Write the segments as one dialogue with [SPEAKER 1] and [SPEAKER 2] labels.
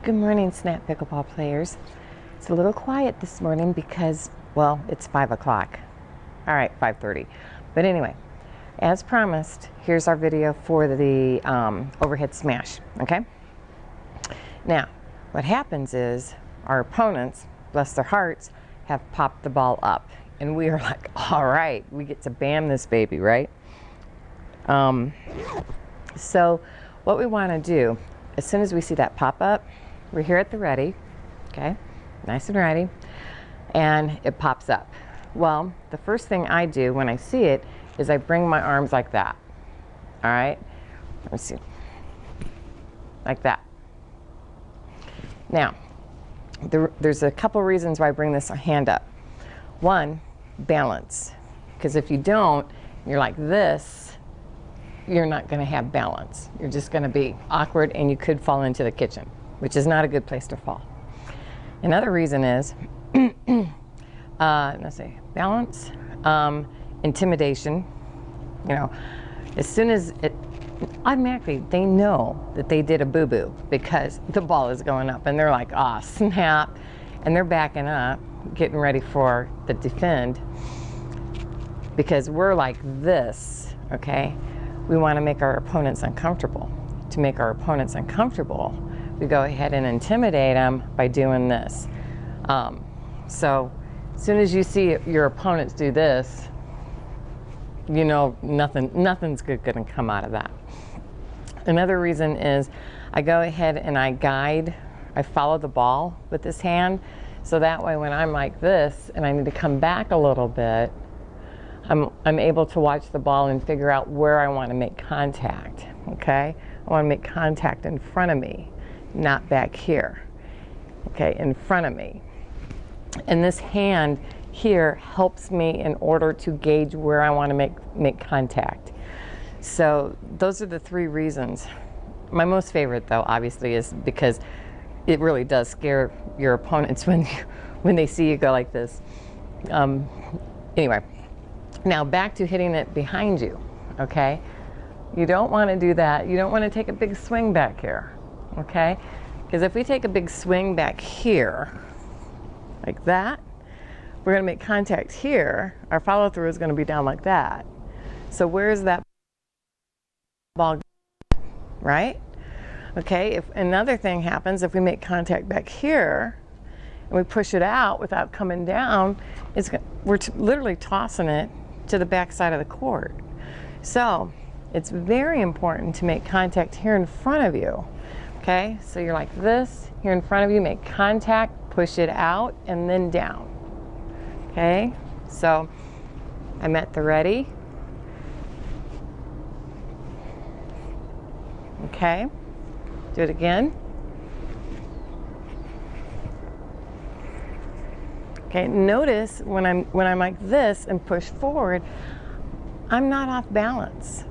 [SPEAKER 1] Good morning, Snap Pickleball players. It's a little quiet this morning because, well, it's 5 o'clock. All right, 5:30. But anyway, as promised, here's our video for the overhead smash, okay? Now, what happens is our opponents, bless their hearts, have popped the ball up. And we are like, all right, we get to bam this baby, right? So what we want to do, as soon as we see that pop up, we're here at the ready, okay, nice and ready, and it pops up. Well, the first thing I do when I see it is I bring my arms like that, all right? Let me see, like that. Now, there's a couple reasons why I bring this hand up. One, balance, because if you don't, you're like this, you're not going to have balance. You're just going to be awkward and you could fall into the kitchen, which is not a good place to fall. Another reason is, let's see, balance, intimidation. You know, as soon as it, automatically they know that they did a boo-boo because the ball is going up and they're like, ah, snap, and they're backing up, getting ready for the defend because we're like this, okay? We want to make our opponents uncomfortable. To make our opponents uncomfortable, we go ahead and intimidate them by doing this. So as soon as you see your opponents do this, you know nothing's good going to come out of that. Another reason is I go ahead and I follow the ball with this hand, so that way when I'm like this and I need to come back a little bit, I'm able to watch the ball and figure out where I want to make contact, okay? I want to make contact in front of me, not back here, okay, in front of me. And this hand here helps me in order to gauge where I want to make contact. So those are the three reasons. My most favorite, though, obviously, is because it really does scare your opponents when they see you go like this. Anyway. Now back to hitting it behind you, okay? You don't want to do that. You don't want to take a big swing back here, okay? Because if we take a big swing back here, like that, we're going to make contact here. Our follow through is going to be down like that. So where is that ball, right? Okay, if another thing happens, if we make contact back here, and we push it out without coming down, we're literally tossing it to the back side of the court. So it's very important to make contact here in front of you. Okay, so you're like this, here in front of you, make contact, push it out, and then down. Okay, so I'm at the ready. Okay, do it again. Okay, notice when I'm like this and push forward, I'm not off balance.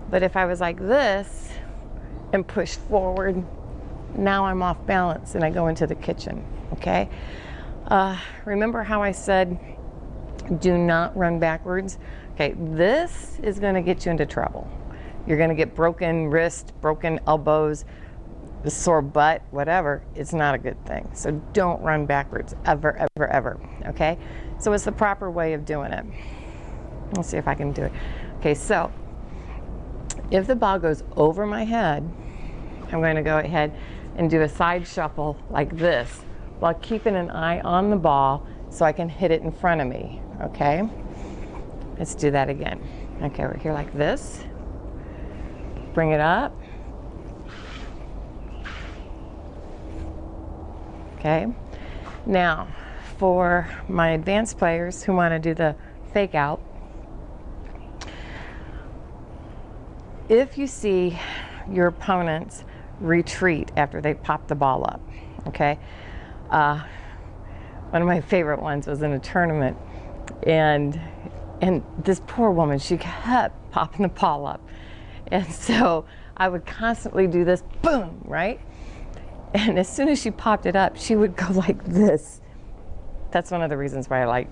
[SPEAKER 1] But if I was like this and push forward, now I'm off balance and I go into the kitchen, okay? Remember how I said, do not run backwards? Okay, this is gonna get you into trouble. You're gonna get broken wrist, broken elbows, the sore butt, whatever. It's not a good thing. So don't run backwards, ever, ever, ever, okay? So it's the proper way of doing it. Let's see if I can do it. Okay, so if the ball goes over my head, I'm going to go ahead and do a side shuffle like this while keeping an eye on the ball so I can hit it in front of me, okay? Let's do that again. Okay, we're here like this. Bring it up. Okay, now for my advanced players who want to do the fake out, if you see your opponents retreat after they pop the ball up, okay, one of my favorite ones was in a tournament, and this poor woman, she kept popping the ball up, and so I would constantly do this, boom, right? And as soon as she popped it up, she would go like this. That's one of the reasons why I like,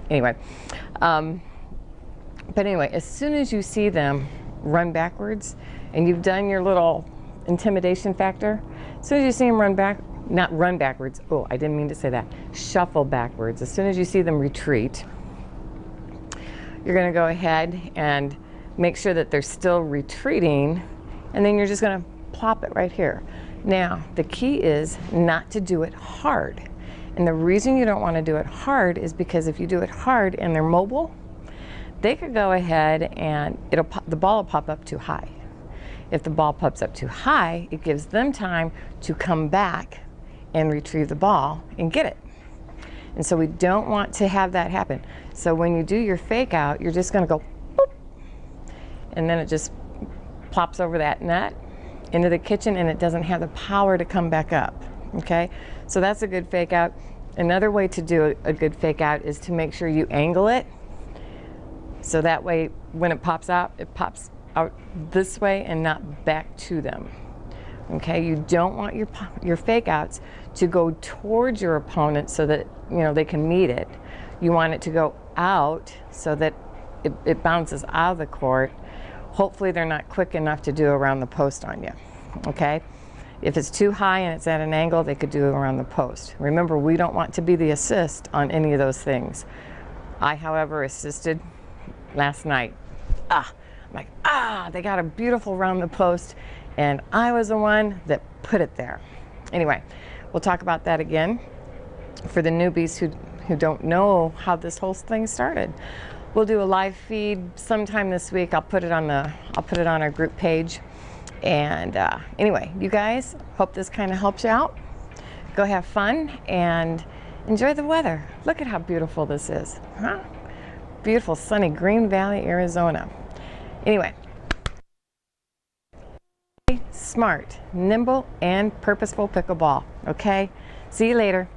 [SPEAKER 1] anyway. But anyway, as soon as you see them run backwards and you've done your little intimidation factor, As soon as you see them run back, not run backwards, oh, I didn't mean to say that, shuffle backwards. As soon as you see them retreat, you're going to go ahead and make sure that they're still retreating, and then you're just going to plop it right here. Now, the key is not to do it hard. And the reason you don't want to do it hard is because if you do it hard and they're mobile, they could go ahead and the ball will pop up too high. If the ball pops up too high, it gives them time to come back and retrieve the ball and get it. And so we don't want to have that happen. So when you do your fake out, you're just going to go boop, and then it just plops over that net into the kitchen, and it doesn't have the power to come back up. Okay, so that's a good fake out. Another way to do a good fake out is to make sure you angle it, so that way when it pops out this way and not back to them. Okay, you don't want your fake outs to go towards your opponent so that they can meet it. You want it to go out so that it bounces out of the court. Hopefully they're not quick enough to do around the post on you. Okay, if it's too high and it's at an angle, they could do it around the post. Remember, we don't want to be the assist on any of those things. I, however, assisted last night. I'm like, they got a beautiful round the post, and I was the one that put it there. Anyway, we'll talk about that again for the newbies who don't know how this whole thing started. We'll do a live feed sometime this week. I'll put it on our group page. And anyway, you guys, hope this kind of helps you out. Go have fun and enjoy the weather. Look at how beautiful this is, huh? Beautiful, sunny Green Valley, Arizona. Anyway, smart, nimble, and purposeful pickleball. Okay, see you later.